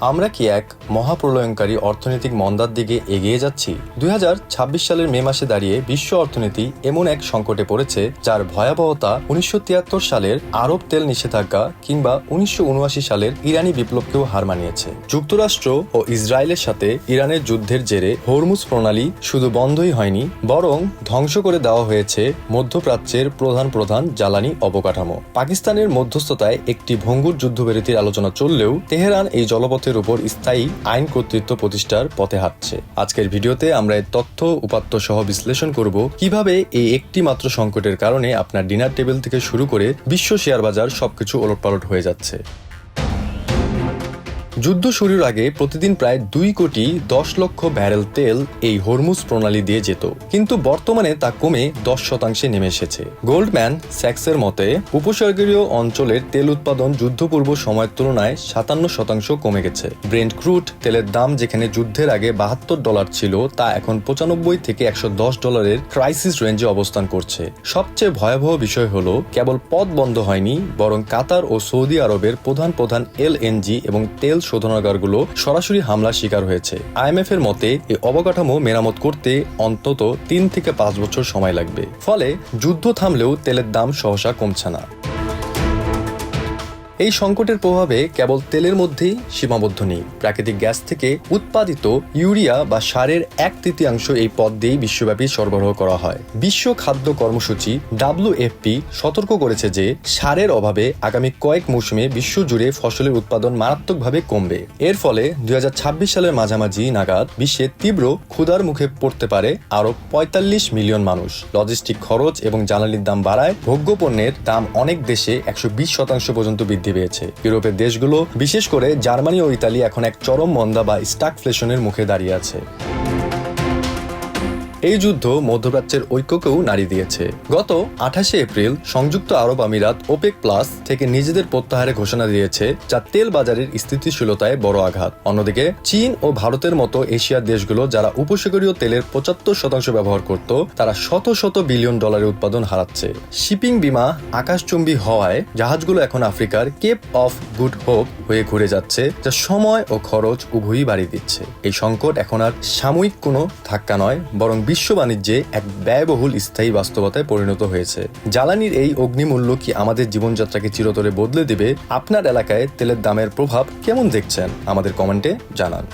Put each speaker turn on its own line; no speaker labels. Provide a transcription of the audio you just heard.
আমরা কি এক মহাপ্রলয়ঙ্কারী অর্থনৈতিক মন্দার দিকে এগিয়ে যাচ্ছি? 2026 সালের মে মাসে দাঁড়িয়ে বিশ্ব অর্থনীতি এমন এক সংকটে পড়েছে যার ভয়াবহতা 1973 সালের আরব তেল নিষেধাজ্ঞা কিংবা 1979 সালের ইরানি বিপ্লবকেও হার মানিয়েছে। যুক্তরাষ্ট্র ও ইসরায়েলের সাথে ইরানের যুদ্ধের জেরে হরমুজ প্রণালী শুধু বন্ধই হয়নি, বরং ধ্বংস করে দেওয়া হয়েছে মধ্যপ্রাচ্যের প্রধান জ্বালানি অবকাঠামো। পাকিস্তানের মধ্যস্থতায় একটি ভঙ্গুর যুদ্ধবিরতির আলোচনা চললেও তেহরান এই জলপথের উপর স্থায়ী আইন কর্তৃত্ব প্রতিষ্ঠার পথে হাঁটছে। আজকের ভিডিওতে আমরা এর তথ্য উপাত্ত সহ বিশ্লেষণ করব কিভাবে এই একটি মাত্র সংকটের কারণে আপনার ডিনার টেবিল থেকে শুরু করে বিশ্ব শেয়ার বাজার সবকিছু ওলটপালট হয়ে যাচ্ছে। যুদ্ধ শুরুর আগে প্রতিদিন প্রায় 2,10,00,000 ব্যারেল তেল এই হরমুজ প্রণালী দিয়ে যেত, কিন্তু বর্তমানে তা কমে 10% নেমে এসেছে। গোল্ডম্যান স্যাক্সের মতে উপসাগরীয় অঞ্চলের তেল উৎপাদন যুদ্ধপূর্ব সময়ের তুলনায় 57% কমে গেছে। ব্রেন্ট ক্রুড তেলের দাম যেখানে যুদ্ধের আগে $72 ছিল, তা এখন $95 থেকে $110 ক্রাইসিস রেঞ্জে অবস্থান করছে। সবচেয়ে ভয়াবহ বিষয় হলো কেবল পথ বন্ধ হয়নি, বরং কাতার ও সৌদি আরবের প্রধান এলএনজি এবং তেল শোধনাগারগুলো সরাসরি হামলার শিকার হয়েছে। আইএমএফ এর মতে এই অবকাঠামো মেরামত করতে অন্তত 3 থেকে 5 বছর সময় লাগবে। ফলে যুদ্ধ থামলেও তেলের দাম সহসা কমছে না। এই সংকটের প্রভাবে কেবল তেলের মধ্যেই সীমাবদ্ধ নেই। প্রাকৃতিক গ্যাস থেকে উৎপাদিত ইউরিয়া বা সারের 1/3 এই পথ দিয়েই বিশ্বব্যাপী সরবরাহ করা হয়। বিশ্ব খাদ্য কর্মসূচি WFP সতর্ক করেছে যে সারের অভাবে আগামী কয়েক মৌসুমে বিশ্বজুড়ে ফসলের উৎপাদন মারাত্মকভাবে কমবে। এর ফলে 2026 সালের মাঝামাঝি নাগাদ বিশ্বে তীব্র ক্ষুধার মুখে পড়তে পারে আরো 45 মিলিয়ন মানুষ। লজিস্টিক খরচ এবং জ্বালানির দাম বাড়ায় ভোগ্যপণ্যের দাম অনেক দেশে 120% পর্যন্ত বৃদ্ধি পেয়েছে। ইউরোপের দেশগুলো, বিশেষ করে জার্মানি ও ইতালি, এখন এক চরম মন্দা বা স্টাগফ্লেশনের মুখে দাঁড়িয়ে আছে। এই যুদ্ধ মধ্যপ্রাচ্যের ঐক্যকেও নাড়ি দিয়েছে। গত 28 এপ্রিল সংযুক্ত আরব আমিরাত ওপেক প্লাস থেকে নিজেদের প্রত্যাহারের ঘোষণা দিয়েছে, যা তেল বাজারের স্থিতিশীলতায় বড় আঘাত। অন্যদিকে চীন ও ভারতের মতো এশিয়ার দেশগুলো যারা উপসাগরীয় তেলের 75% ব্যবহার করত, তারা শত বিলিয়ন ডলারের উৎপাদন হারাচ্ছে। শিপিং বীমা আকাশচুম্বী হওয়ায় জাহাজগুলো এখন আফ্রিকার কেপ অফ গুড হোপ হয়ে ঘুরে যাচ্ছে, যা সময় ও খরচ উভয়ই বাড়িয়ে দিচ্ছে। এই সংকট এখন আর সাময়িক কোনো ধাক্কা নয়, বরং বিশ্ব বাণিজ্যে এক ব্যয়বহুল স্থায়ী বাস্তবতায় পরিণত হয়েছে। জ্বালানির এই অগ্নিমূল্য কি আমাদের জীবনযাত্রাকে চিরতরে বদলে দেবে? আপনার এলাকায় তেলের দামের প্রভাব কেমন দেখছেন? আমাদের কমেন্টে জানান।